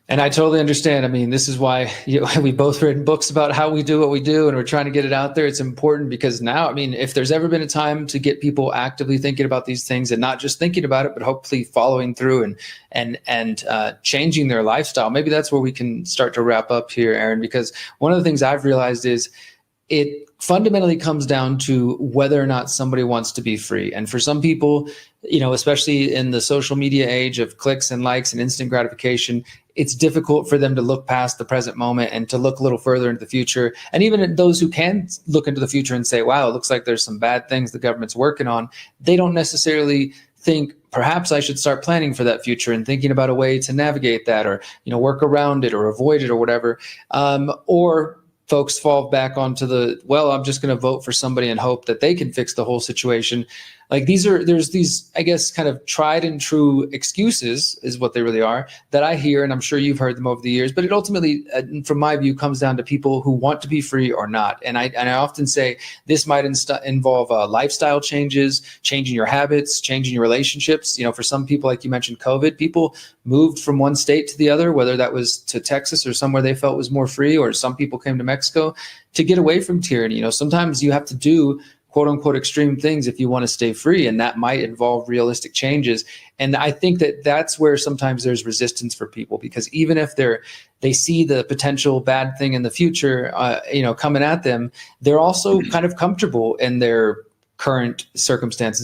And I totally understand. I mean, this is why we both written books about how we do what we do, and we're trying to get it out there. It's important because now, I mean, if there's ever been a time to get people actively thinking about these things and not just thinking about it, but hopefully following through and changing their lifestyle, maybe that's where we can start to wrap up here, Aaron. Because one of the things I've realized is it fundamentally comes down to whether or not somebody wants to be free. And for some people, especially in the social media age of clicks and likes and instant gratification, it's difficult for them to look past the present moment and to look a little further into the future. And even those who can look into the future and say, wow, it looks like there's some bad things the government's working on, they don't necessarily think perhaps I should start planning for that future and thinking about a way to navigate that, or work around it or avoid it or whatever. Or folks fall back onto I'm just going to vote for somebody and hope that they can fix the whole situation. Like there's these, I guess, kind of tried and true excuses is what they really are that I hear, and I'm sure you've heard them over the years, but it ultimately, from my view, comes down to people who want to be free or not. And I often say this might involve lifestyle changes, changing your habits, changing your relationships. For some people, like you mentioned, COVID, people moved from one state to the other, whether that was to Texas or somewhere they felt was more free, or some people came to Mexico to get away from tyranny. Sometimes you have to do quote unquote extreme things if you want to stay free, and that might involve realistic changes. And I think that that's where sometimes there's resistance for people, because even if they see the potential bad thing in the future, coming at them, they're also kind of comfortable in their current circumstances.